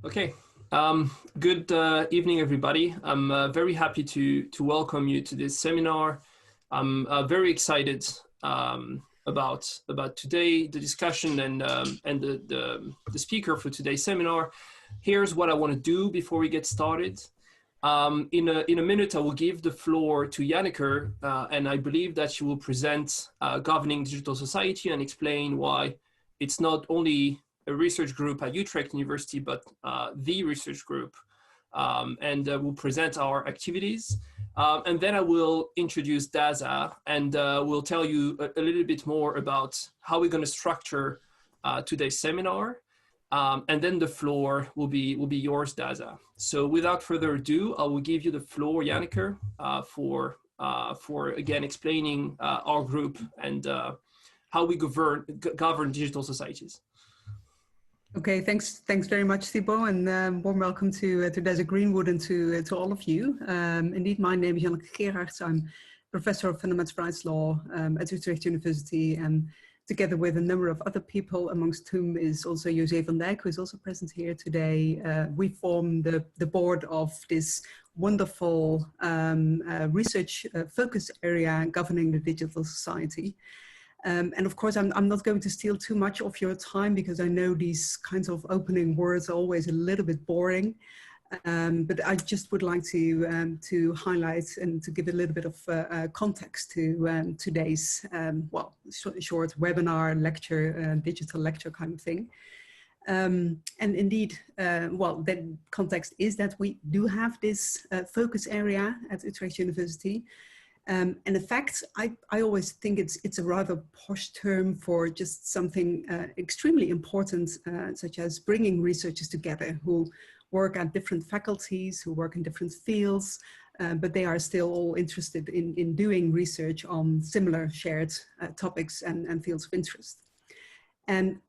Okay, good evening, everybody. I'm very happy to welcome you to this seminar. I'm very excited about today, the discussion, and the speaker for today's seminar. Here's what I want to do before we get started. In a minute, I will give the floor to Janneke, and I believe that she will present governing digital society and explain why it's not only a research group at Utrecht University, but the research group, and we'll present our activities. And then I will introduce Dazza, and we'll tell you a little bit more about how we're going to structure today's seminar. And then the floor will be yours, Dazza. So without further ado, I will give you the floor, Janneke, for again explaining our group and how we govern digital societies. Okay, thanks very much, Thibaut, and warm welcome to Dazza Greenwood and to all of you. Indeed, my name is Janneke Gerards. I'm Professor of Fundamental Rights Law at Utrecht University, and together with a number of other people, amongst whom is also José van Dijk, who is also present here today, we form the board of this wonderful research focus area governing the digital society. And of course, I'm not going to steal too much of your time because I know these kinds of opening words are always a little bit boring. But I just would like to highlight and to give a little bit of context to today's, short webinar, lecture, digital lecture kind of thing. And indeed, the context is that we do have this focus area at Utrecht University. And in fact, I always think it's a rather posh term for just something extremely important, such as bringing researchers together who work at different faculties, who work in different fields, but they are still all interested in doing research on similar shared topics and fields of interest. And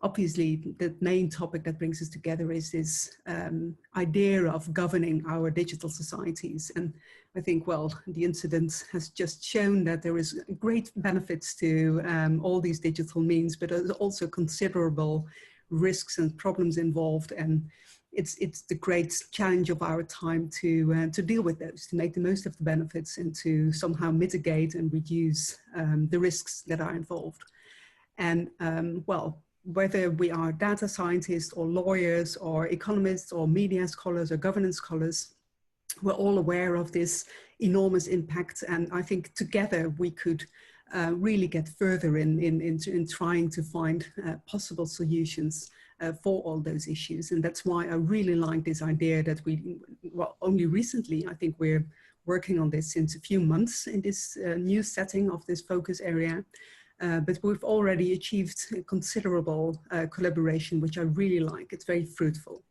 obviously the main topic that brings us together is this idea of governing our digital societies. And I think, the incident has just shown that there is great benefits to all these digital means, but there's also considerable risks and problems involved. And it's the great challenge of our time to deal with those, to make the most of the benefits and to somehow mitigate and reduce the risks that are involved. And whether we are data scientists or lawyers or economists or media scholars or governance scholars, we're all aware of this enormous impact. And I think together we could really get further in trying to find possible solutions for all those issues. And that's why I really like this idea that only recently, I think we're working on this since a few months in this new setting of this focus area. But we've already achieved considerable collaboration, which I really like. It's very fruitful.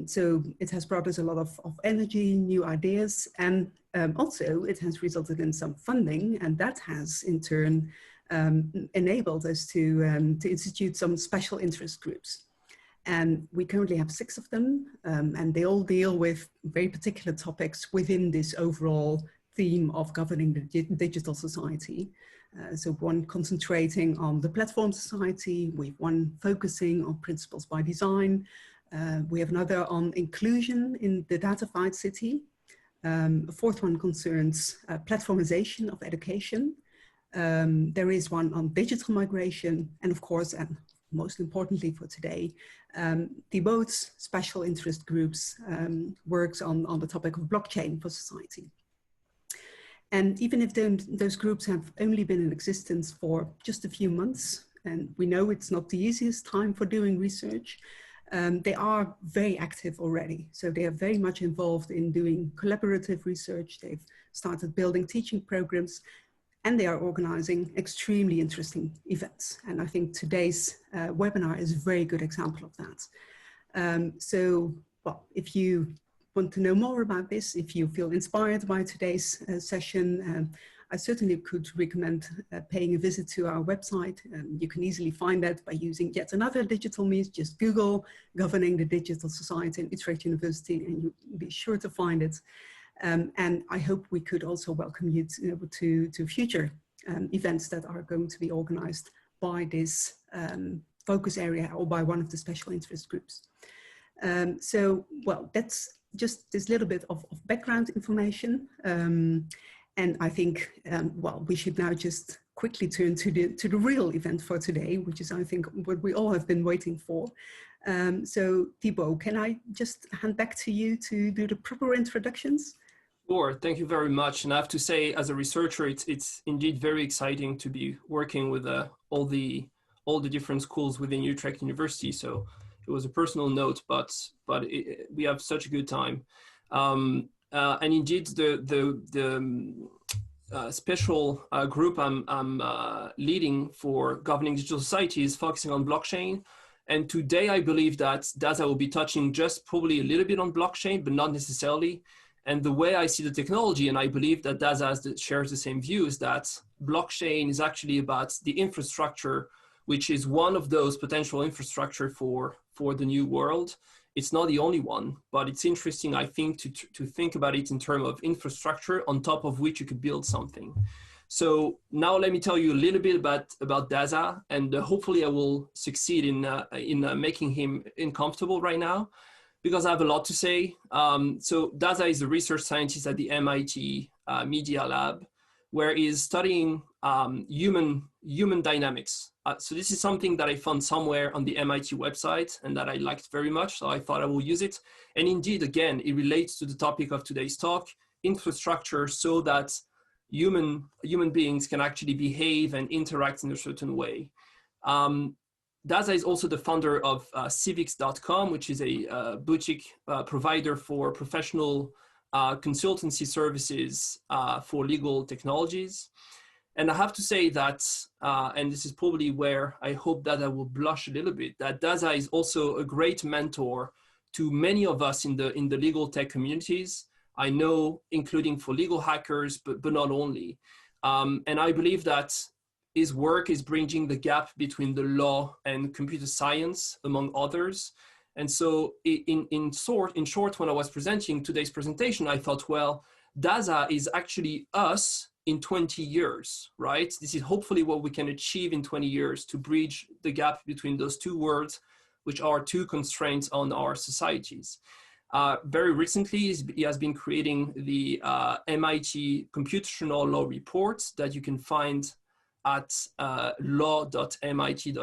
So it has brought us a lot of energy, new ideas, and also it has resulted in some funding, and that has in turn enabled us to institute some special interest groups. And we currently have 6 of them, and they all deal with very particular topics within this overall theme of governing the digital society. So one concentrating on the platform society, we've one focusing on principles by design, we have another on inclusion in the datafied city, a 4th one concerns platformization of education, there is one on digital migration, and of course, and most importantly for today, Thibaut's special interest groups works on the topic of blockchain for society. And even if those groups have only been in existence for just a few months, and we know it's not the easiest time for doing research, they are very active already. So they are very much involved in doing collaborative research. They've started building teaching programs, and they are organizing extremely interesting events. And I think today's webinar is a very good example of that. If you want to know more about this, if you feel inspired by today's session, I certainly could recommend paying a visit to our website. You can easily find that by using yet another digital means. Just Google governing the digital society in Utrecht University and you'll be sure to find it. And I hope we could also welcome you to future events that are going to be organized by this focus area or by one of the special interest groups. Well, that's just this little bit of background information. And I think, well, we should now just quickly turn to the real event for today, which is, I think, what we all have been waiting for. So Thibaut, can I just hand back to you to do the proper introductions? Sure, thank you very much. And I have to say, as a researcher, it's indeed very exciting to be working with all the different schools within Utrecht University. So it was a personal note, but we have such a good time. And indeed, the special group I'm leading for governing digital society is focusing on blockchain. And today, I believe that Dazza will be touching just probably a little bit on blockchain, but not necessarily. And the way I see the technology, and I believe that Dazza shares the same view, is that blockchain is actually about the infrastructure, which is one of those potential infrastructure for the new world. It's not the only one, but it's interesting, I think, to think about it in terms of infrastructure on top of which you could build something. So now let me tell you a little bit about Dazza, and hopefully I will succeed in making him uncomfortable right now, because I have a lot to say. So Dazza is a research scientist at the MIT Media Lab, where he's studying human dynamics. So this is something that I found somewhere on the MIT website and that I liked very much, so I thought I will use it. And indeed, again, it relates to the topic of today's talk, infrastructure, so that human beings can actually behave and interact in a certain way. Dazza is also the founder of civics.com, which is a boutique provider for professional consultancy services for legal technologies. And I have to say that, and this is probably where I hope that I will blush a little bit, that Dazza is also a great mentor to many of us in the legal tech communities. I know, including for legal hackers, but not only. And I believe that his work is bridging the gap between the law and computer science, among others. And so in short, when I was presenting today's presentation, I thought, well, Dazza is actually us in 20 years, right? This is hopefully what we can achieve in 20 years to bridge the gap between those two worlds, which are two constraints on our societies. Very recently, he has been creating the MIT Computational Law Report that you can find at law.mit.eu.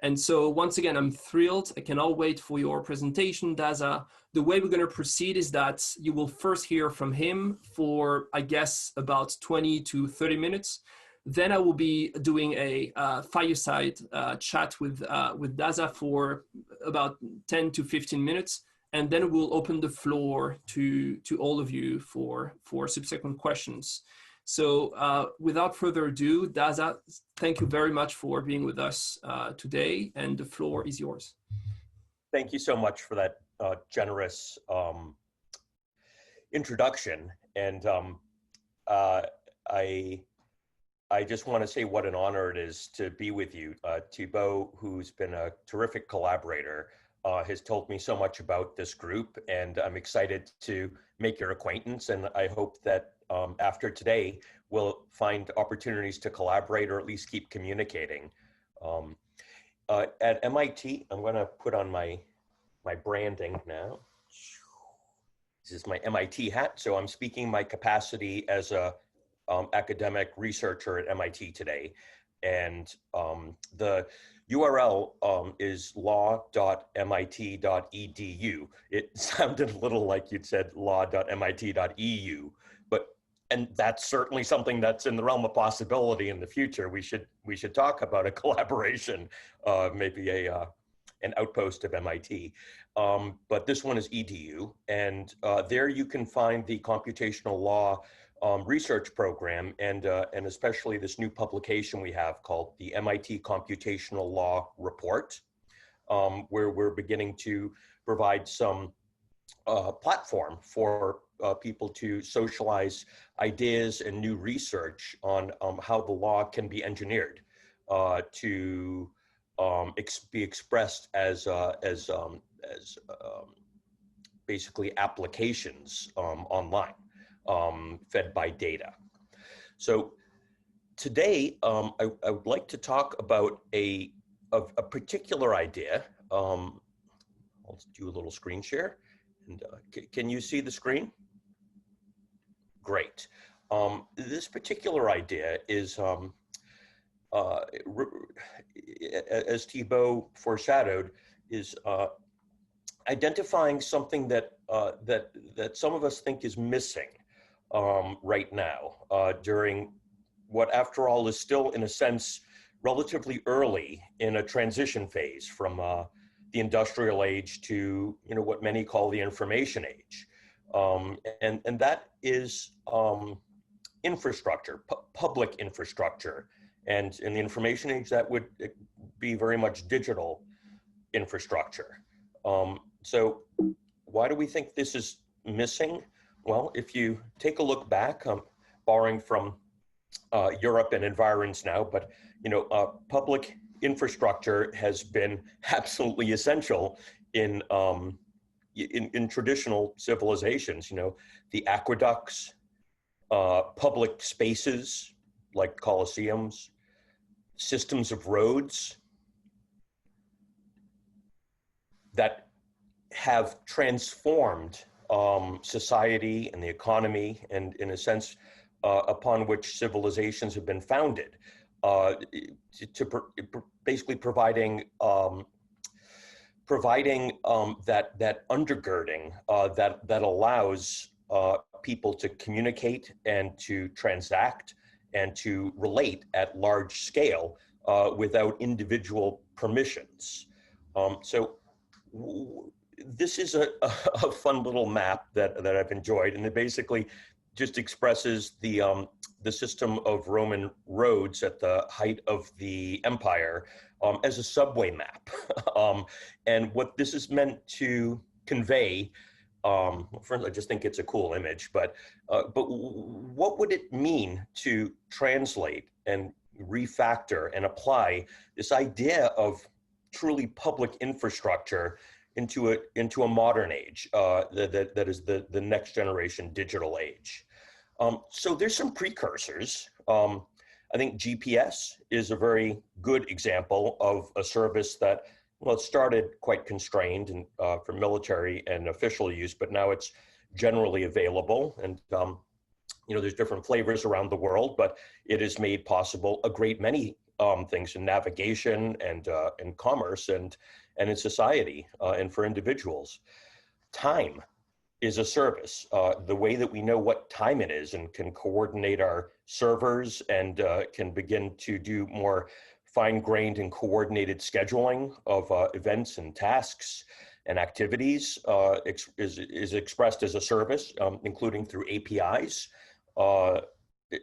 And so once again, I'm thrilled. I cannot wait for your presentation, Dazza. The way we're going to proceed is that you will first hear from him for, I guess, about 20 to 30 minutes. Then I will be doing a fireside chat with Dazza for about 10 to 15 minutes. And then we'll open the floor to all of you for subsequent questions. So without further ado, Dazza, thank you very much for being with us today, and the floor is yours. Thank you so much for that generous introduction. And I just want to say what an honor it is to be with you. Thibaut, who's been a terrific collaborator, has told me so much about this group, and I'm excited to make your acquaintance. And I hope that after today, we'll find opportunities to collaborate or at least keep communicating. At MIT, I'm going to put on my branding now. This is my MIT hat, so I'm speaking my capacity as a academic researcher at MIT today. And the URL is law.mit.edu. It sounded a little like you'd said law.mit.eu, and that's certainly something that's in the realm of possibility in the future. We should talk about a collaboration, maybe an outpost of MIT. But this one is edu, and there you can find the computational law research program, and especially this new publication we have called the MIT Computational Law Report, where we're beginning to provide some platform for people to socialize ideas and new research on how the law can be engineered to be expressed as basically applications online. Fed by data. So today, I would like to talk about a particular idea. Hold I'll do a little screen share. And can you see the screen? Great. This particular idea is, as Thibaut foreshadowed, is identifying something that that some of us think is missing right now during what, after all, is still, in a sense, relatively early in a transition phase from the industrial age to, you know, what many call the information age, and that is infrastructure, public infrastructure, and in the information age that would be very much digital infrastructure. So why do we think this is missing? Well, if you take a look back, borrowing from Europe and environs now, but you know, public infrastructure has been absolutely essential in traditional civilizations. You know, the aqueducts, public spaces like coliseums, systems of roads that have transformed society and the economy, and in a sense, upon which civilizations have been founded, basically providing that undergirding that allows people to communicate and to transact and to relate at large scale without individual permissions. This is a fun little map that I've enjoyed, and it basically just expresses the system of Roman roads at the height of the empire as a subway map. And what this is meant to convey, first, I just think it's a cool image, but what would it mean to translate and refactor and apply this idea of truly public infrastructure into a modern age that is the next generation digital age? So there's some precursors. I think GPS is a very good example of a service that, well, it started quite constrained and for military and official use, but now it's generally available. And you know, there's different flavors around the world, but it has made possible a great many things in navigation and in commerce and in society and for individuals. Time is a service. The way that we know what time it is and can coordinate our servers and can begin to do more fine-grained and coordinated scheduling of events and tasks and activities is expressed as a service, including through APIs,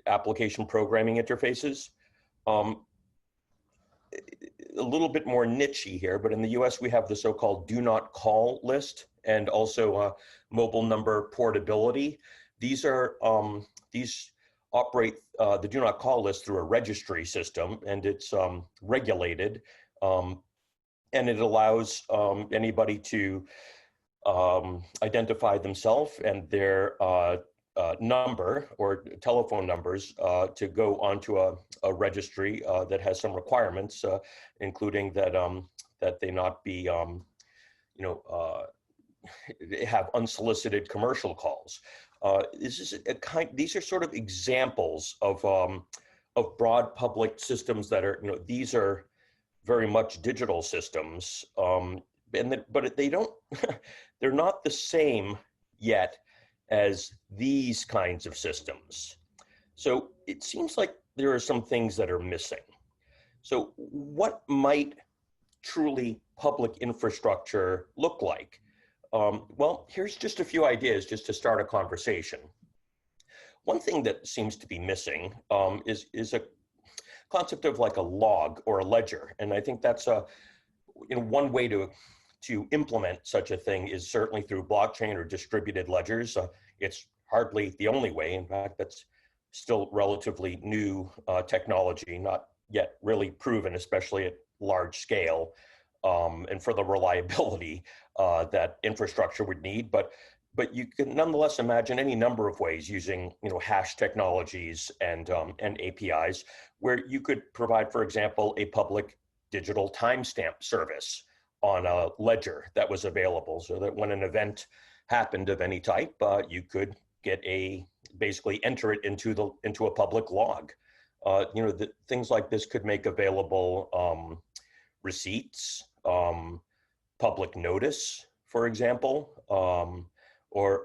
application programming interfaces. A little bit more niche-y here, but in the US we have the so-called do not call list and also mobile number portability. These operate the do not call list through a registry system, and it's regulated, and it allows anybody to identify themselves and their number or telephone numbers to go onto a registry that has some requirements, including that that they not be have unsolicited commercial calls. This is these are sort of examples of broad public systems that are, these are very much digital systems, but they don't they're not the same yet as these kinds of systems. So it seems like there are some things that are missing. So what might truly public infrastructure look like? Well, here's just a few ideas just to start a conversation. One thing that seems to be missing is a concept of like a log or a ledger. And I think that's one way to implement such a thing is certainly through blockchain or distributed ledgers. It's hardly the only way. In fact, that's still relatively new technology, not yet really proven, especially at large scale, and for the reliability that infrastructure would need. But you can nonetheless imagine any number of ways using hash technologies and APIs where you could provide, for example, a public digital timestamp service on a ledger that was available, so that when an event happened of any type, you could basically enter it into a public log. Things like this could make available receipts, public notice, for example, or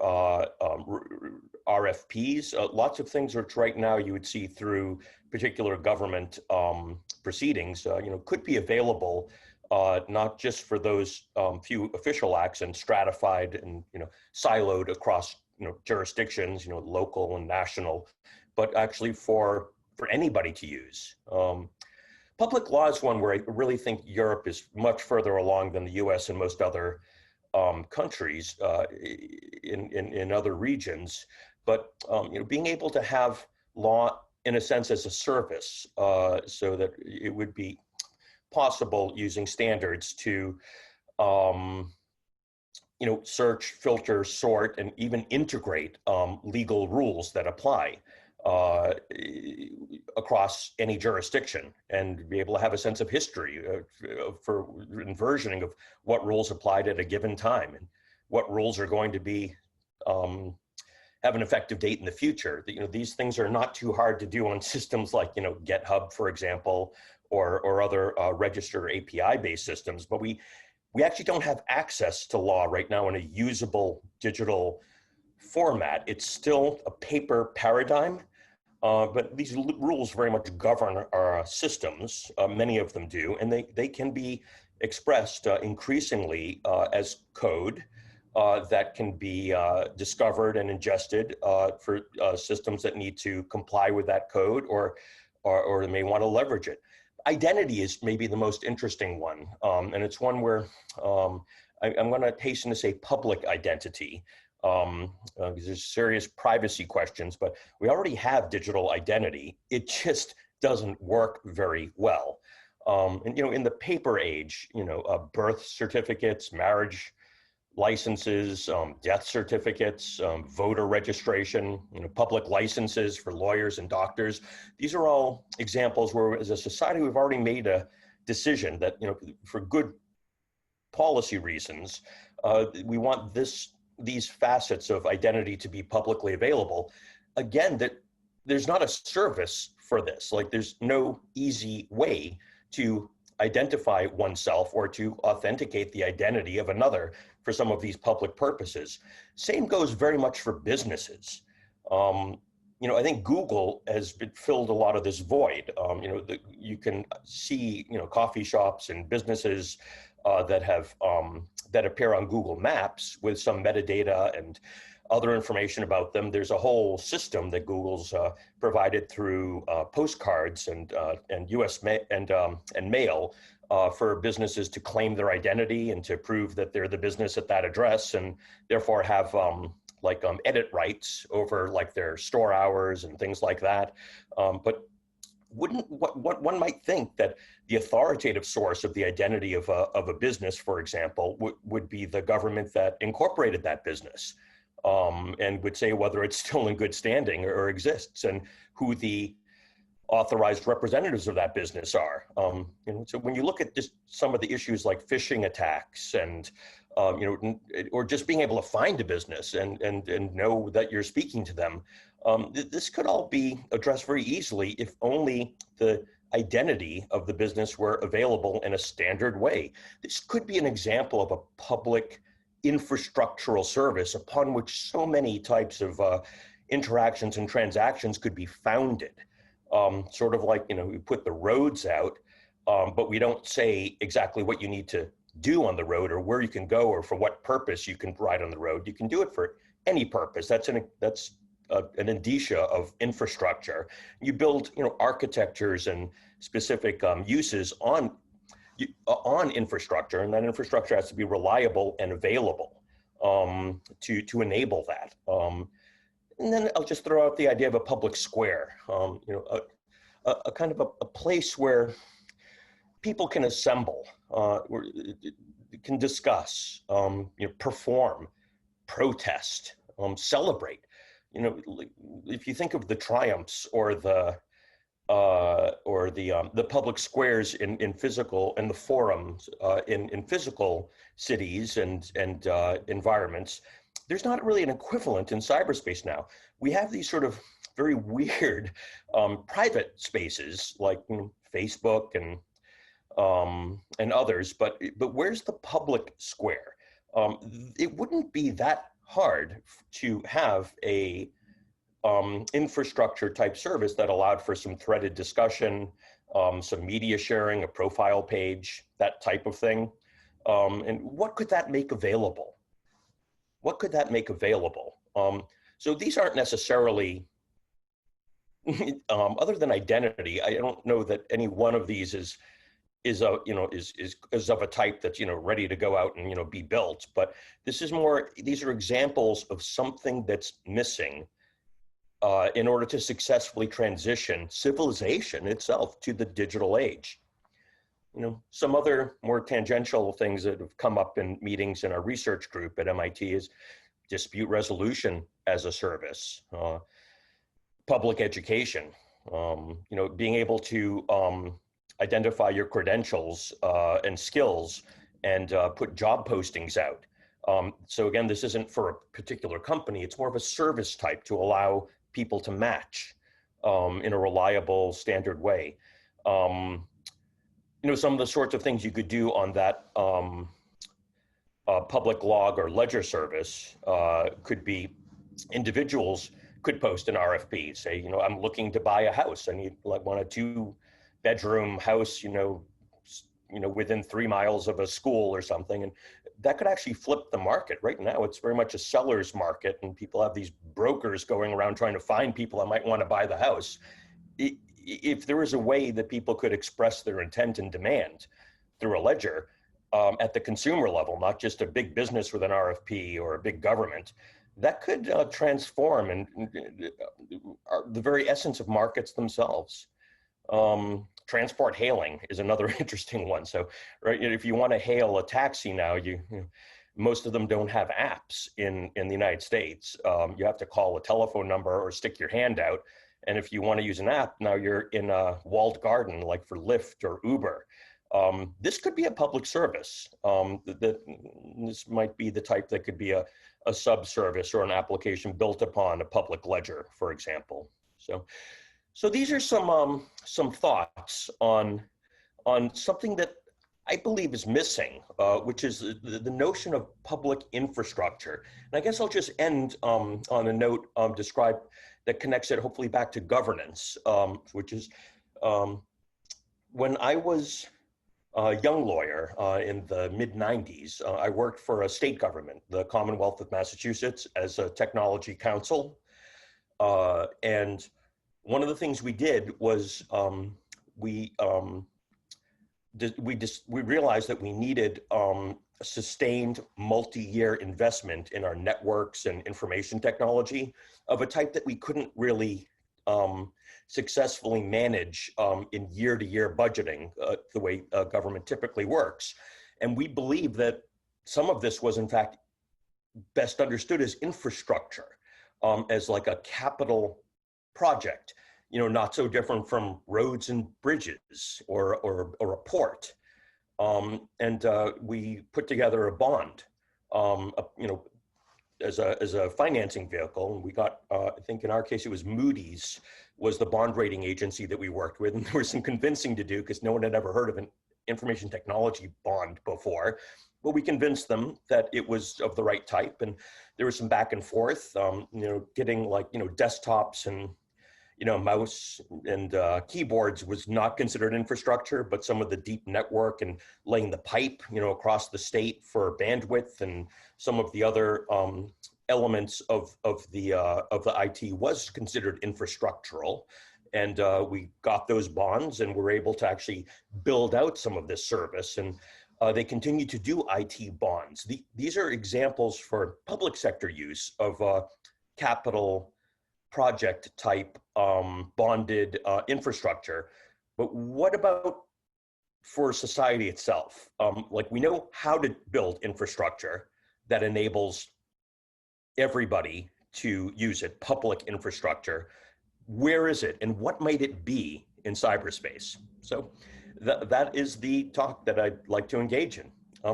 RFPs, lots of things which right now you would see through particular government proceedings, could be available, not just for those few official acts and stratified and siloed across jurisdictions, local and national, but actually for anybody to use. Public law is one where I really think Europe is much further along than the US and most other countries in other regions. But being able to have law in a sense as a service, so that it would be possible using standards to search, filter, sort, and even integrate legal rules that apply across any jurisdiction, and be able to have a sense of history for versioning of what rules applied at a given time and what rules are going to be have an effective date in the future. These things are not too hard to do on systems like GitHub, for example, or other register API-based systems. But we actually don't have access to law right now in a usable digital format. It's still a paper paradigm. But these rules very much govern our systems, many of them do, and they can be expressed increasingly as code that can be discovered and ingested for systems that need to comply with that code or may want to leverage it. Identity is maybe the most interesting one, and it's one where I'm going to hasten to say public identity. Because there's serious privacy questions, but we already have digital identity. It just doesn't work very well. And in the paper age, birth certificates, marriage licenses, death certificates, voter registration, public licenses for lawyers and doctors. These are all examples where, as a society, we've already made a decision that, for good policy reasons, we want these facets of identity to be publicly available. Again, that there's not a service for this. Like, there's no easy way to identify oneself or to authenticate the identity of another for some of these public purposes. Same goes very much for businesses. I think Google has filled a lot of this void. You can see, coffee shops and businesses that appear on Google Maps with some metadata and other information about them. There's a whole system that Google's provided through postcards and US mail for businesses to claim their identity and to prove that they're the business at that address, and therefore have edit rights over like their store hours and things like that. But what one might think that the authoritative source of the identity of a business, for example, would be the government that incorporated that business, and would say whether it's still in good standing or exists, and who the authorized representatives of that business are. So when you look at just some of the issues like phishing attacks and or just being able to find a business and know that you're speaking to them, this could all be addressed very easily if only the identity of the business were available in a standard way. This could be an example of a public infrastructural service upon which so many types of interactions and transactions could be founded. Sort of like, we put the roads out, but we don't say exactly what you need to do on the road or where you can go or for what purpose you can ride on the road. You can do it for any purpose. That's an indicia of infrastructure. You build, architectures and specific uses on infrastructure, and that infrastructure has to be reliable and available to enable that. And then I'll just throw out the idea of a public square, a kind of a place where people can assemble, can discuss, perform, protest, celebrate. If you think of the triumphs or the or the public squares in physical, and the forums in physical cities and environments, there's not really an equivalent in cyberspace now. We have these sort of very weird private spaces like Facebook and others, but where's the public square? It wouldn't be that hard to have a infrastructure type service that allowed for some threaded discussion, some media sharing, a profile page, that type of thing. And what could that make available? What could that make available? So these aren't necessarily, other than identity, I don't know that any one of these is of a type that's ready to go out and be built. But this is more, these are examples of something that's missing in order to successfully transition civilization itself to the digital age. Some other more tangential things that have come up in meetings in our research group at MIT is dispute resolution as a service, public education, being able to identify your credentials and skills and put job postings out. So again, this isn't for a particular company, it's more of a service type to allow people to match in a reliable, standard way. Some of the sorts of things you could do on that public log or ledger service could be individuals could post an RFP, say, I'm looking to buy a house. I need want a 2-bedroom house, within 3 miles of a school or something. And that could actually flip the market. Right now, it's very much a seller's market, and people have these brokers going around trying to find people that might want to buy the house. If there was a way that people could express their intent and demand through a ledger at the consumer level, not just a big business with an RFP or a big government, that could transform and the very essence of markets themselves. Transport hailing is another interesting one. So, right, if you want to hail a taxi now, most of them don't have apps in the United States. You have to call a telephone number or stick your hand out. And if you want to use an app, now you're in a walled garden, like for Lyft or Uber. This could be a public service. This might be the type that could be a sub-service or an application built upon a public ledger, for example. So these are some thoughts on something that I believe is missing, which is the notion of public infrastructure. And I guess I'll just end on a note that connects it hopefully back to governance, which is when I was a young lawyer in the mid-90s, I worked for a state government, the Commonwealth of Massachusetts, as a technology counsel. And one of the things we did was we realized that we needed a sustained multi-year investment in our networks and information technology of a type that we couldn't really successfully manage in year-to-year budgeting the way government typically works. And we believe that some of this was in fact best understood as infrastructure, as like a capital project, not so different from roads and bridges or a port. And we put together a bond, as a financing vehicle. And we got, I think in our case, it was Moody's was the bond rating agency that we worked with. And there was some convincing to do because no one had ever heard of an information technology bond before. But we convinced them that it was of the right type. And there was some back and forth, getting desktops and mouse and keyboards was not considered infrastructure, but some of the deep network and laying the pipe, across the state for bandwidth and some of the other elements of the IT was considered infrastructural. And we got those bonds and were able to actually build out some of this service. And they continue to do IT bonds. These are examples for public sector use of capital project type bonded infrastructure. But what about for society itself? We know how to build infrastructure that enables everybody to use it, public infrastructure. Where is it and what might it be in cyberspace. So that is the talk that I'd like to engage in.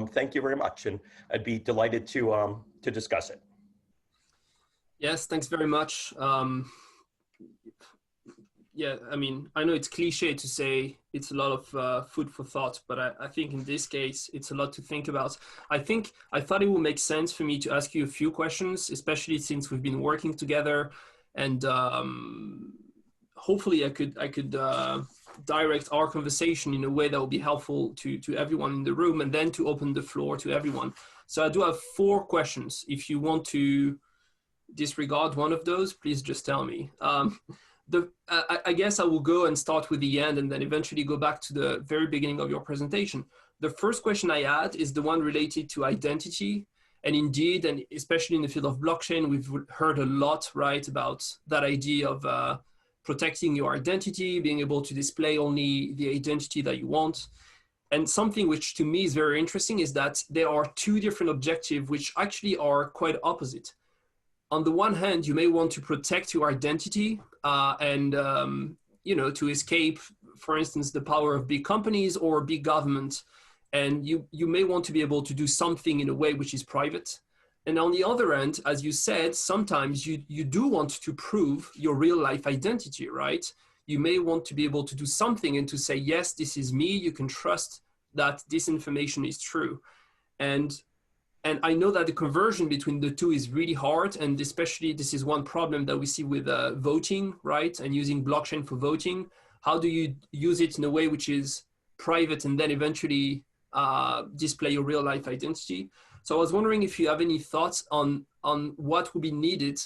Thank you very much, and I'd be delighted to discuss it. Yes, thanks very much. Yeah, I mean, I know it's cliche to say it's a lot of food for thought, but I think in this case, it's a lot to think about. I thought it would make sense for me to ask you a few questions, especially since we've been working together, and hopefully I could direct our conversation in a way that will be helpful to everyone in the room, and then to open the floor to everyone. So I do have 4 questions. If you want to disregard one of those, please just tell me. I guess I will go and start with the end and then eventually go back to the very beginning of your presentation. The first question I had is the one related to identity. And indeed, and especially in the field of blockchain, we've heard a lot, right, about that idea of protecting your identity, being able to display only the identity that you want. And something which to me is very interesting is that there are 2 different objectives which actually are quite opposite. On the one hand, you may want to protect your identity and to escape, for instance, the power of big companies or big government. And you may want to be able to do something in a way which is private. And on the other end, as you said, sometimes you do want to prove your real life identity, right? You may want to be able to do something and to say, yes, this is me. You can trust that this information is true. And I know that the conversion between the 2 is really hard. And especially this is one problem that we see with voting, right? And using blockchain for voting. How do you use it in a way which is private and then eventually display your real life identity? So I was wondering if you have any thoughts on what would be needed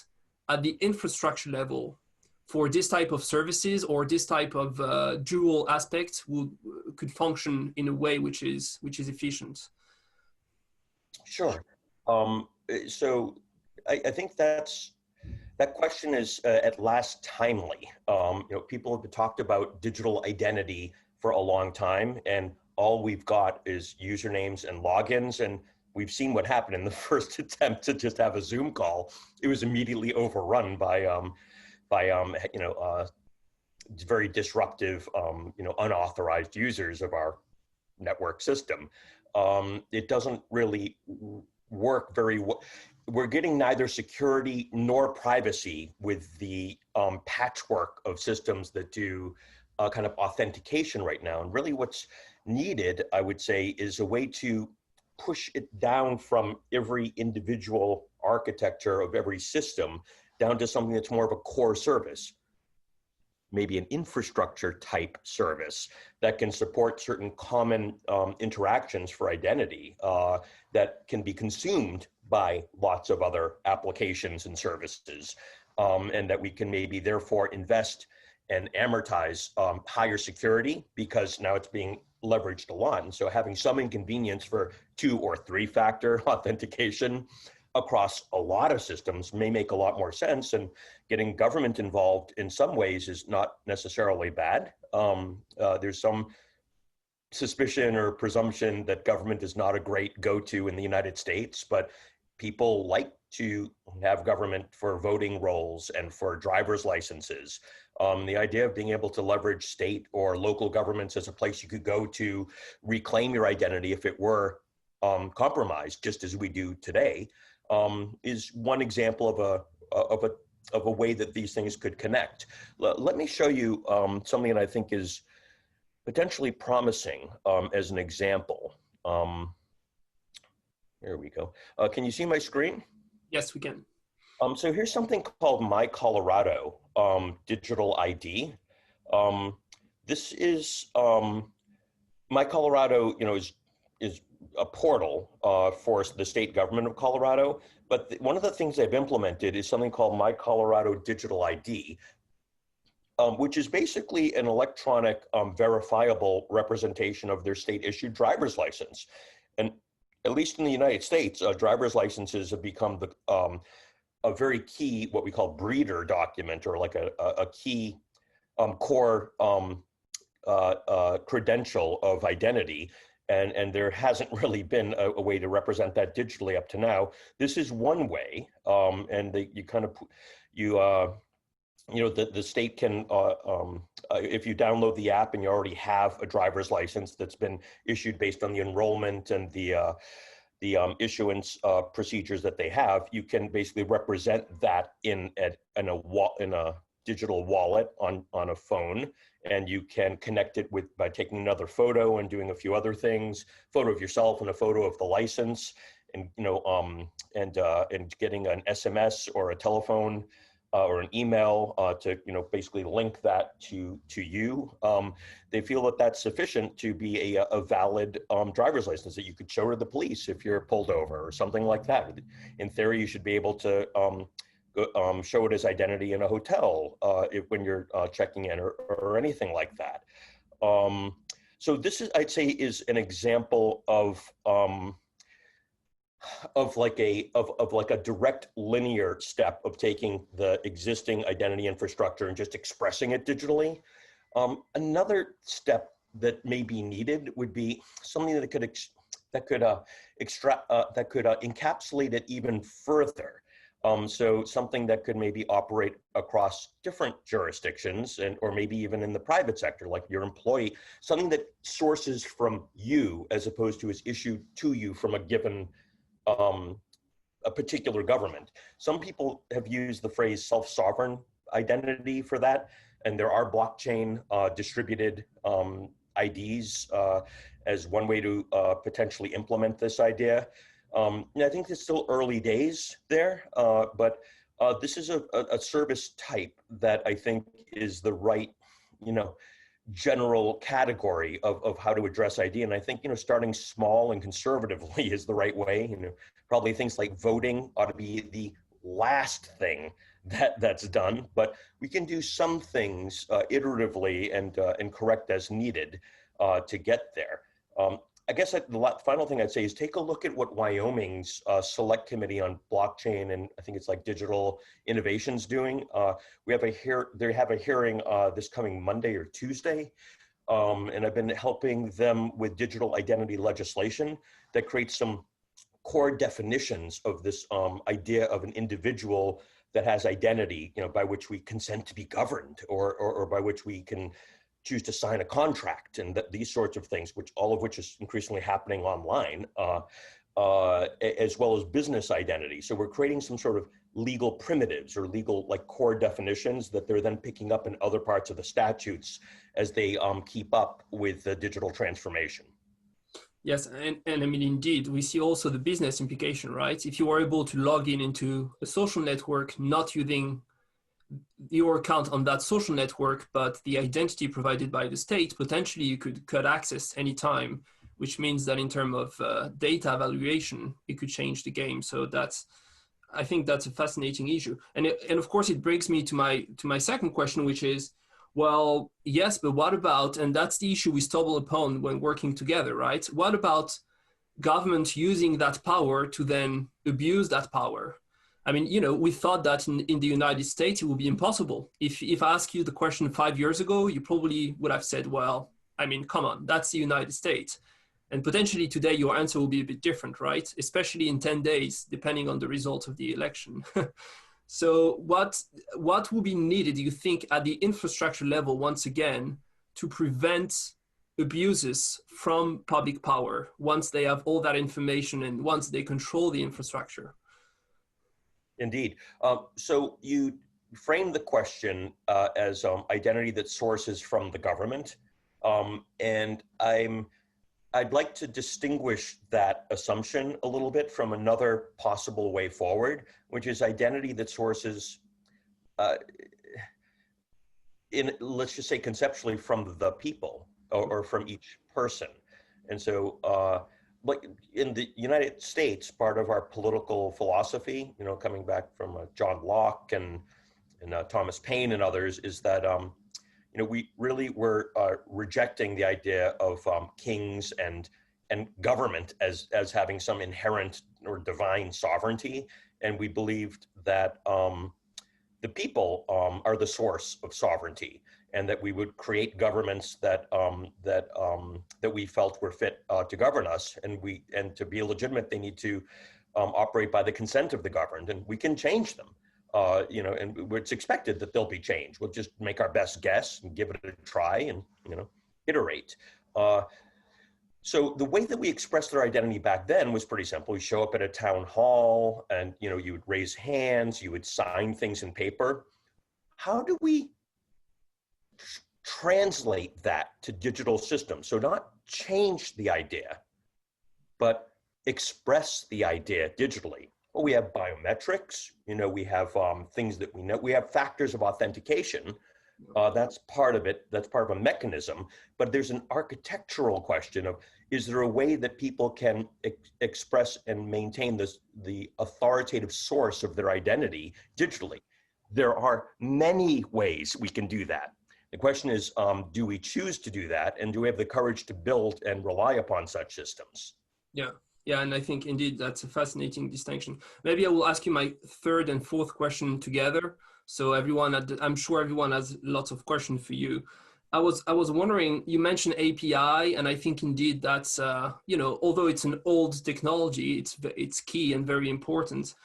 at the infrastructure level for this type of services, or this type of dual aspect could function in a way which is efficient. Sure. So I think that question is at last timely. People have talked about digital identity for a long time, and all we've got is usernames and logins. And we've seen what happened in the first attempt to just have a Zoom call. It was immediately overrun by very disruptive, unauthorized users of our network system. It doesn't really work very well. We're getting neither security nor privacy with the patchwork of systems that do kind of authentication right now. And really what's needed, I would say, is a way to push it down from every individual architecture of every system down to something that's more of a core service. Maybe an infrastructure type service that can support certain common interactions for identity that can be consumed by lots of other applications and services, and that we can maybe therefore invest and amortize higher security, because now it's being leveraged a lot. And so having some inconvenience for 2 or 3 factor authentication across a lot of systems may make a lot more sense, and getting government involved in some ways is not necessarily bad. There's some suspicion or presumption that government is not a great go-to in the United States, but people like to have government for voting rolls and for driver's licenses. The idea of being able to leverage state or local governments as a place you could go to reclaim your identity if it were compromised, just as we do today, is one example of a way that these things could connect. Let me show you something that I think is potentially promising as an example. Here we go. Can you see my screen? Yes, we can. So here's something called My Colorado Digital ID. This is My Colorado, is a portal for the state government of Colorado. But one of the things they've implemented is something called My Colorado Digital ID, which is basically an electronic verifiable representation of their state issued driver's license. And at least in the United States, driver's licenses have become a very key, what we call breeder document, or like a key core credential of identity. And there hasn't really been a way to represent that digitally up to now. This is one way, and the state can, if you download the app and you already have a driver's license that's been issued based on the enrollment and the issuance procedures that they have, you can basically represent that in a digital wallet on a phone, and you can connect it by taking another photo and doing a few other things, photo of yourself and a photo of the license, and and getting an SMS or a telephone or an email to basically link that to you. They feel that that's sufficient to be a valid driver's license that you could show to the police if you're pulled over or something like that. In theory, you should be able to show it as identity in a hotel when you're checking in or anything like that. So this is, I'd say, is an example of like a direct linear step of taking the existing identity infrastructure and just expressing it digitally. Another step that may be needed would be something that could encapsulate it even further. So something that could maybe operate across different jurisdictions or maybe even in the private sector, like your employee, something that sources from you as opposed to is issued to you from a given a particular government. Some people have used the phrase self-sovereign identity for that, and there are blockchain distributed IDs as one way to potentially implement this idea. And I think it's still early days there, but this is a service type that I think is the right, general category of how to address ID. And I think, starting small and conservatively is the right way. Probably things like voting ought to be the last thing that's done, but we can do some things iteratively and correct as needed to get there. I guess the final thing I'd say is take a look at what Wyoming's Select Committee on Blockchain and I think it's like Digital Innovation's doing. They have a hearing this coming Monday or Tuesday, and I've been helping them with digital identity legislation that creates some core definitions of this idea of an individual that has identity, by which we consent to be governed, or by which we can choose to sign a contract, and these sorts of things, all of which is increasingly happening online, as well as business identity. So we're creating some sort of legal primitives or legal core definitions that they're then picking up in other parts of the statutes as they keep up with the digital transformation. Yes, and I mean, indeed, we see also the business implication, right? If you are able to log into a social network, not using your account on that social network, but the identity provided by the state, potentially you could cut access anytime, which means that in terms of data valuation, it could change the game. So I think that's a fascinating issue. And of course, it brings me to my second question, which is, well, yes, but what about, and that's the issue we stumble upon when working together, right? What about government using that power to then abuse that power? I mean, we thought that in the United States, it would be impossible. If I asked you the question 5 years ago, you probably would have said, well, I mean, come on, that's the United States. And potentially today, your answer will be a bit different, right? Especially in 10 days, depending on the result of the election. So what will be needed, do you think, at the infrastructure level, once again, to prevent abuses from public power once they have all that information and once they control the infrastructure? Indeed. So you frame the question as identity that sources from the government. And I'd like to distinguish that assumption a little bit from another possible way forward, which is identity that sources let's just say conceptually from the people or from each person. And so like in the United States, part of our political philosophy, coming back from John Locke and Thomas Paine and others, is that we really were rejecting the idea of kings and government as having some inherent or divine sovereignty, and we believed that the people are the source of sovereignty, and that we would create governments that we felt were fit to govern us, and to be legitimate, they need to operate by the consent of the governed, and we can change them. you know, and it's expected that there'll be change. We'll just make our best guess and give it a try and, you know, iterate. So the way that we expressed our identity back then was pretty simple. You show up at a town hall and, you know, you would raise hands, you would sign things in paper. How do we translate that to digital systems? So not change the idea, but express the idea digitally. Well, we have biometrics, you know, we have things that we know, we have factors of authentication. That's part of it, that's part of a mechanism, but there's an architectural question of, is there a way that people can express and maintain the authoritative source of their identity digitally? There are many ways we can do that. The question is, do we choose to do that? And do we have the courage to build and rely upon such systems? Yeah, and I think indeed that's a fascinating distinction. Maybe I will ask you my third and fourth question together. So everyone, I'm sure everyone has lots of questions for you. I was wondering, you mentioned API, and I think indeed that's, you know, although it's an old technology, it's key and very important.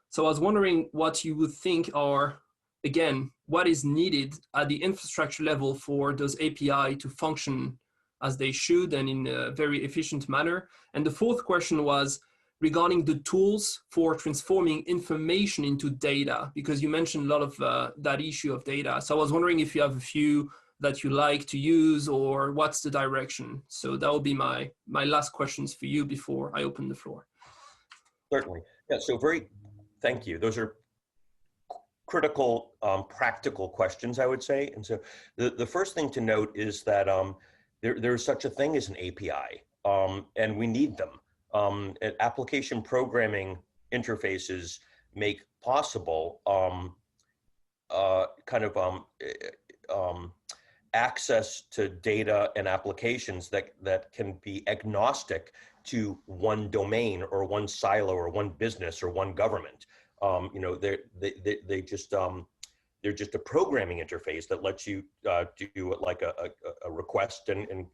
So I was wondering what you would think are, again, what is needed at the infrastructure level for those API to function as they should and in a very efficient manner. And the fourth question was regarding the tools for transforming information into data, because you mentioned a lot of that issue of data. So I was wondering if you have a few that you like to use or what's the direction. So that would be my last questions for you before I open the floor. Certainly. Yeah, so thank you. Those are critical, practical questions, I would say. And so the first thing to note is that there's such a thing as an API, and we need them. Application programming interfaces make possible access to data and applications that can be agnostic to one domain or one silo or one business or one government. You know, they're just a programming interface that lets you do like a request and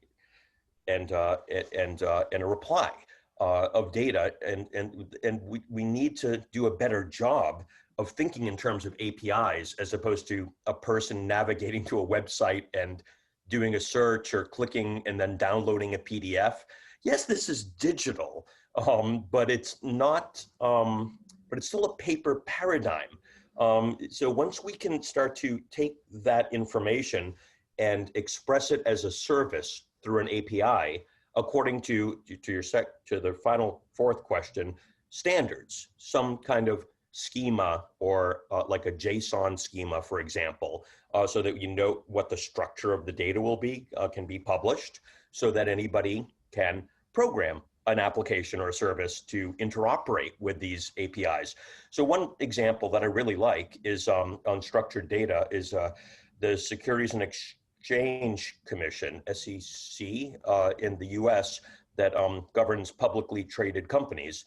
a reply of data, and we need to do a better job of thinking in terms of APIs as opposed to a person navigating to a website and doing a search or clicking and then downloading a PDF. Yes, this is digital, but it's not. But it's still a paper paradigm. So once we can start to take that information and express it as a service through an API, according to the final fourth question, standards, some kind of schema or like a JSON schema, for example, so that you know what the structure of the data will be, can be published so that anybody can program an application or a service to interoperate with these APIs. So one example that I really like is on structured data is the Securities and Exchange Commission, SEC, in the US that governs publicly traded companies.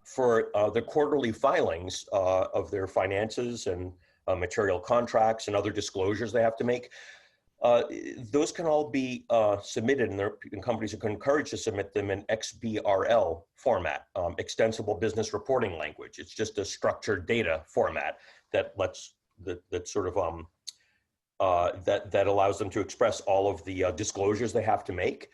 For the quarterly filings of their finances and material contracts and other disclosures they have to make, those can all be submitted, and companies are encouraged to submit them in XBRL format, extensible business reporting language. It's just a structured data format that that allows them to express all of the disclosures they have to make.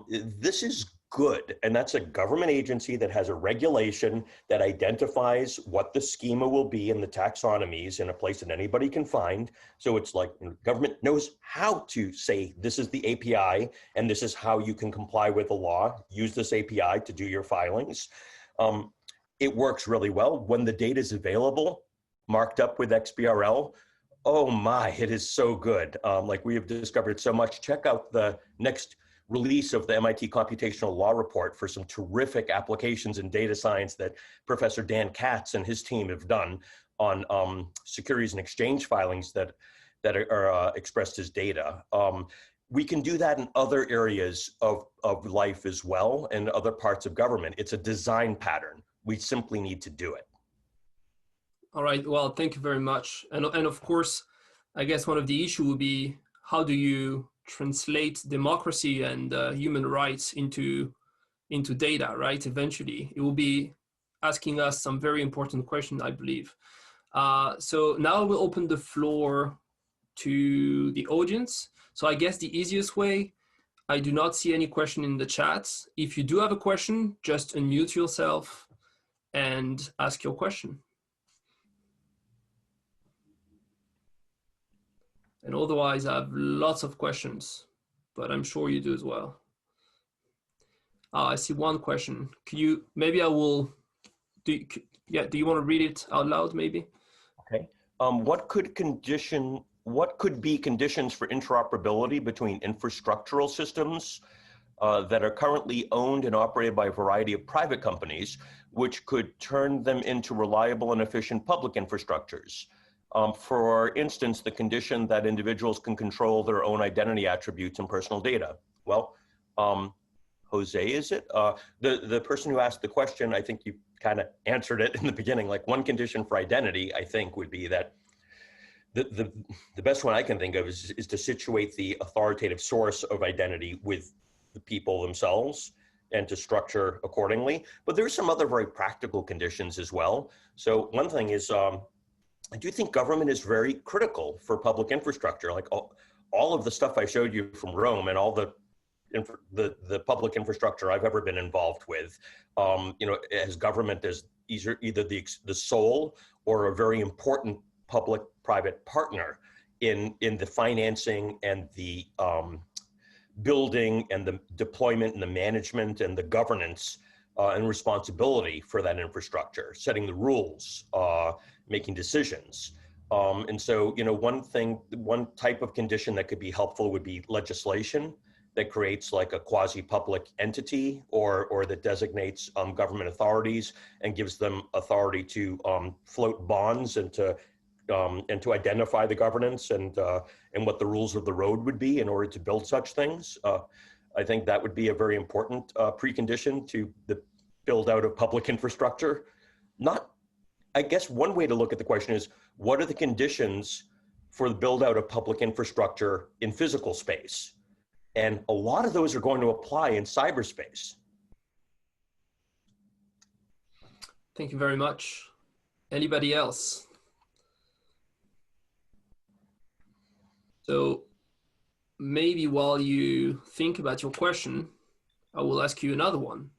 This is good, and that's a government agency that has a regulation that identifies what the schema will be in the taxonomies in a place that anybody can find. So it's like government knows how to say this is the API and this is how you can comply with the law. Use this API to do your filings. It works really well when the data is available, marked up with XBRL. Oh my, it is so good. Like we have discovered so much. Check out the next release of the MIT Computational Law Report for some terrific applications in data science that Professor Dan Katz and his team have done on securities and exchange filings that are expressed as data. We can do that in other areas of life as well, and other parts of government. It's a design pattern. We simply need to do it. All right, well, thank you very much. And of course, I guess one of the issues would be, how do you translate democracy and human rights into data, right? Eventually, it will be asking us some very important questions, I believe. So now we'll open the floor to the audience. So I guess the easiest way, I do not see any question in the chat. If you do have a question, just unmute yourself and ask your question. And otherwise, I have lots of questions, but I'm sure you do as well. I see one question. Could you, maybe I will, do you want to read it out loud maybe? Okay. What could be conditions for interoperability between infrastructural systems that are currently owned and operated by a variety of private companies, which could turn them into reliable and efficient public infrastructures? For instance, the condition that individuals can control their own identity attributes and personal data. Well, Jose, is it? The person who asked the question, I think you kind of answered it in the beginning. Like, one condition for identity, I think, would be that the best one I can think of is to situate the authoritative source of identity with the people themselves and to structure accordingly. But there's some other very practical conditions as well. So one thing is, I do think government is very critical for public infrastructure. Like all of the stuff I showed you from Rome and all the public infrastructure I've ever been involved with, as government as either the sole or a very important public-private partner in the financing and the building and the deployment and the management and the governance and responsibility for that infrastructure, setting the rules, making decisions. And so, one type of condition that could be helpful would be legislation that creates like a quasi-public entity or that designates government authorities and gives them authority to float bonds and to identify the governance and what the rules of the road would be in order to build such things. I think that would be a very important precondition to the build out of public infrastructure. I guess one way to look at the question is, what are the conditions for the build out of public infrastructure in physical space? And a lot of those are going to apply in cyberspace. Thank you very much. Anybody else? So maybe while you think about your question, I will ask you another one.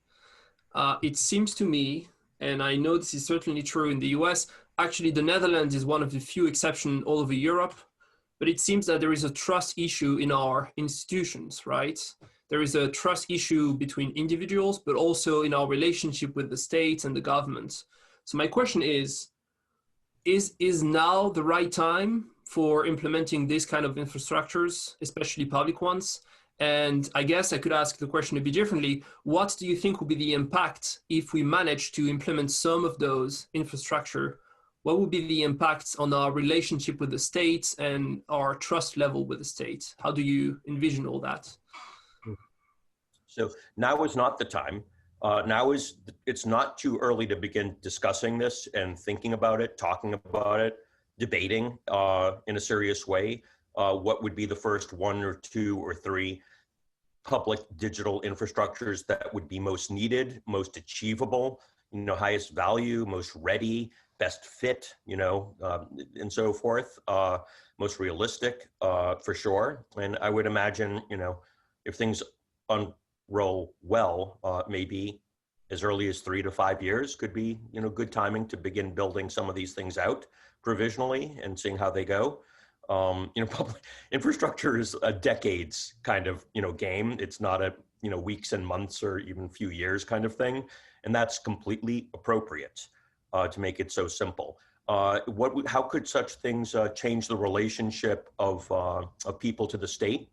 It seems to me, and I know this is certainly true in the US, actually the Netherlands is one of the few exceptions all over Europe, but it seems that there is a trust issue in our institutions, right? There is a trust issue between individuals, but also in our relationship with the state and the government. So my question is now the right time for implementing this kind of infrastructures, especially public ones? And I guess I could ask the question a bit differently. What do you think will be the impact if we manage to implement some of those infrastructure? What would be the impacts on our relationship with the state and our trust level with the state? How do you envision all that? So now is not the time. It's not too early to begin discussing this and thinking about it, talking about it, debating in a serious way. What would be the first 1 or 2 or 3 public digital infrastructures that would be most needed, most achievable, highest value, most ready, best fit, and so forth, most realistic, for sure. And I would imagine, if things unroll well, maybe as early as 3 to 5 years could be, good timing to begin building some of these things out provisionally and seeing how they go. Public infrastructure is a decades kind of, game. It's not a, weeks and months or even few years kind of thing. And that's completely appropriate to make it so simple. How could such things change the relationship of people to the state?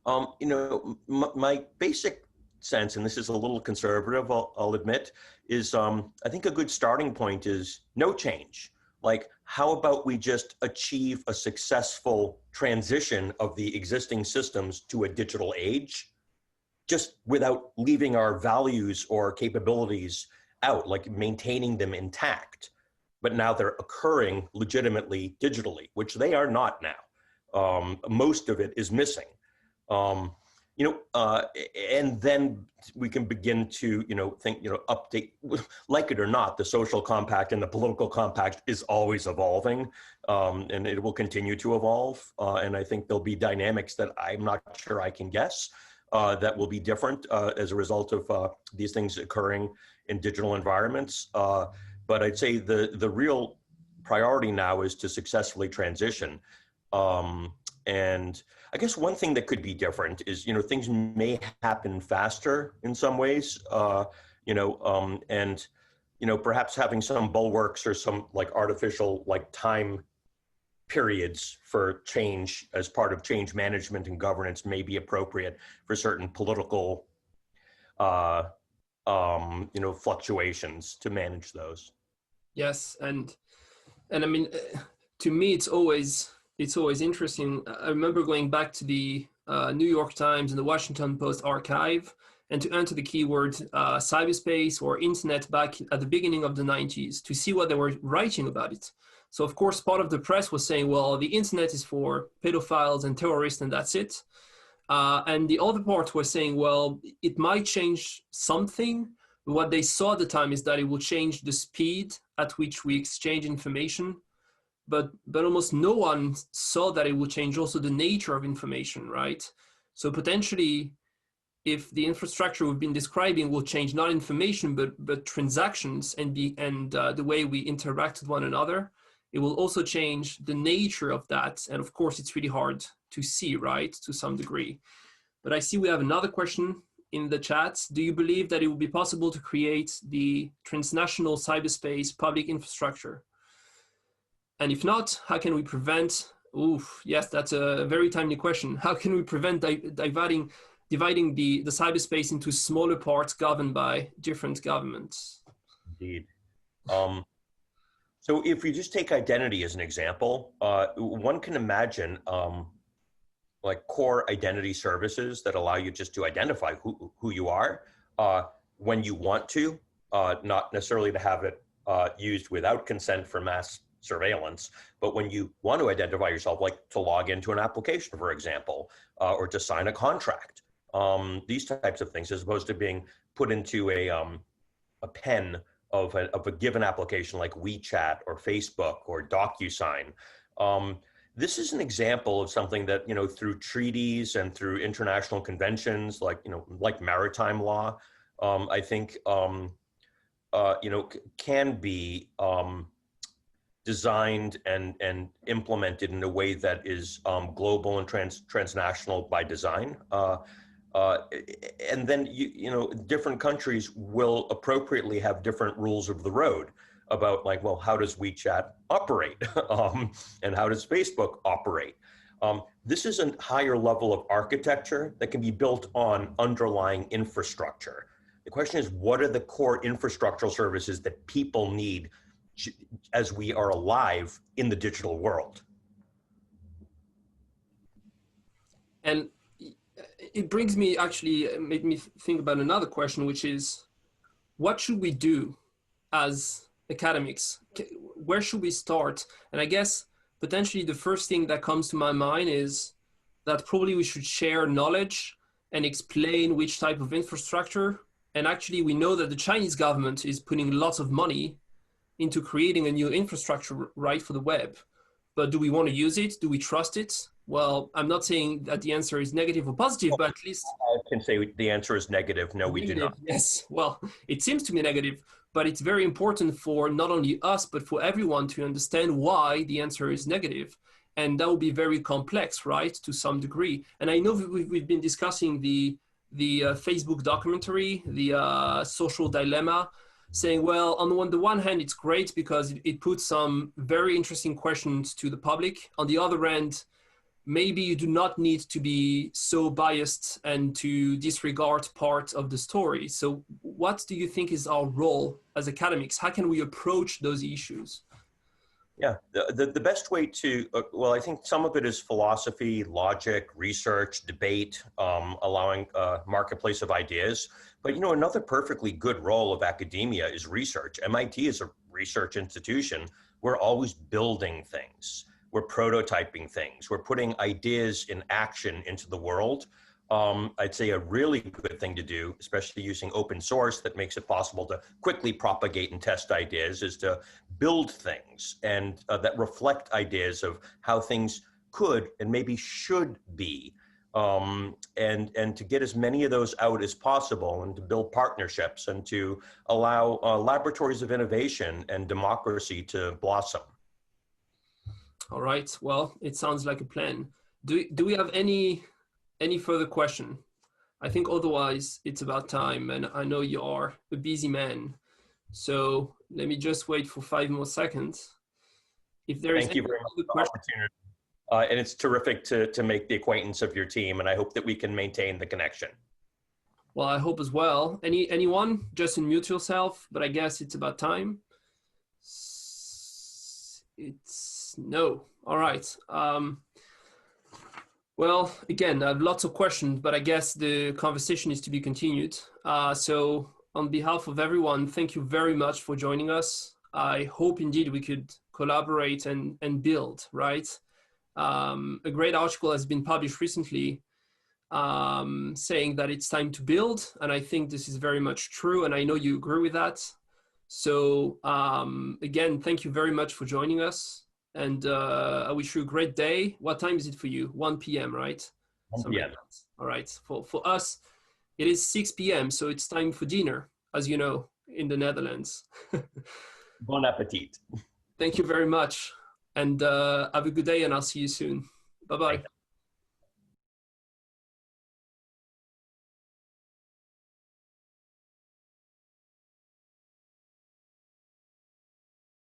My basic sense, and this is a little conservative, I'll admit, is I think a good starting point is no change. Like, how about we just achieve a successful transition of the existing systems to a digital age, just without leaving our values or capabilities out, like maintaining them intact, but now they're occurring legitimately digitally, which they are not now. Most of it is missing. and then we can begin to, think, update, like it or not, the social compact and the political compact is always evolving, and it will continue to evolve. And I think there'll be dynamics that I'm not sure I can guess that will be different as a result of these things occurring in digital environments. But I'd say the real priority now is to successfully transition. And I guess one thing that could be different is, things may happen faster in some ways, and, perhaps having some bulwarks or some like artificial like time periods for change as part of change management and governance may be appropriate for certain political, fluctuations to manage those. Yes, and I mean, to me, it's always interesting. I remember going back to the New York Times and the Washington Post archive, and to enter the keyword cyberspace or internet back at the beginning of the 90s to see what they were writing about it. So of course, part of the press was saying, well, the internet is for pedophiles and terrorists, and that's it. And the other part was saying, well, it might change something. What they saw at the time is that it will change the speed at which we exchange information. But almost no one saw that it would change also the nature of information, right? So potentially, if the infrastructure we've been describing will change not information, but transactions and the way we interact with one another, it will also change the nature of that. And of course, it's really hard to see, right, to some degree. But I see we have another question in the chat. Do you believe that it will be possible to create the transnational cyberspace public infrastructure? And if not, how can we prevent, yes, that's a very timely question. How can we prevent dividing the cyberspace into smaller parts governed by different governments? Indeed. So if we just take identity as an example, one can imagine like core identity services that allow you just to identify who you are when you want to, not necessarily to have it used without consent for mass surveillance, but when you want to identify yourself, like to log into an application, for example, or to sign a contract, these types of things, as opposed to being put into a pen of a given application like WeChat or Facebook or DocuSign. This is an example of something that, through treaties and through international conventions, like maritime law, I think, can be designed and implemented in a way that is global and transnational by design. And then, different countries will appropriately have different rules of the road about like, well, how does WeChat operate? And how does Facebook operate? This is a higher level of architecture that can be built on underlying infrastructure. The question is, what are the core infrastructural services that people need as we are alive in the digital world? And it brings me, actually, made me think about another question, which is, what should we do as academics? Where should we start? And I guess potentially the first thing that comes to my mind is that probably we should share knowledge and explain which type of infrastructure. And actually, we know that the Chinese government is putting lots of money into creating a new infrastructure, right, for the web. But do we want to use it? Do we trust it? Well, I'm not saying that the answer is negative or positive, but at least I can say the answer is negative. No, we do not. Yes, well, it seems to be negative, but it's very important for not only us, but for everyone to understand why the answer is negative. And that will be very complex, right, to some degree. And I know we've been discussing the Facebook documentary, the social dilemma, saying, well, on the one hand, it's great because it puts some very interesting questions to the public. On the other hand, maybe you do not need to be so biased and to disregard part of the story. So what do you think is our role as academics? How can we approach those issues? Yeah, the best way to, well, I think some of it is philosophy, logic, research, debate, allowing a marketplace of ideas. But, another perfectly good role of academia is research. MIT is a research institution. We're always building things. We're prototyping things. We're putting ideas in action into the world. I'd say a really good thing to do, especially using open source that makes it possible to quickly propagate and test ideas, is to build things and that reflect ideas of how things could and maybe should be. And to get as many of those out as possible, and to build partnerships, and to allow laboratories of innovation and democracy to blossom. All right. Well, it sounds like a plan. Do we have any further question? I think otherwise it's about time, and I know you are a busy man. So let me just wait for 5 more seconds. If there is Thank you very much for the opportunity. And it's terrific to make the acquaintance of your team, and I hope that we can maintain the connection. Well, I hope as well. Anyone? Just unmute yourself, but I guess it's about time. It's no. All right. Well, again, I have lots of questions, but I guess the conversation is to be continued. So on behalf of everyone, thank you very much for joining us. I hope indeed we could collaborate and build, right? A great article has been published recently saying that it's time to build. And I think this is very much true. And I know you agree with that. So again, thank you very much for joining us. And I wish you a great day. What time is it for you? 1 p.m., right? 1 p.m. All right. For us, it is 6 p.m. So it's time for dinner, as you know, in the Netherlands. Bon appetit. Thank you very much. And have a good day, and I'll see you soon. Bye-bye.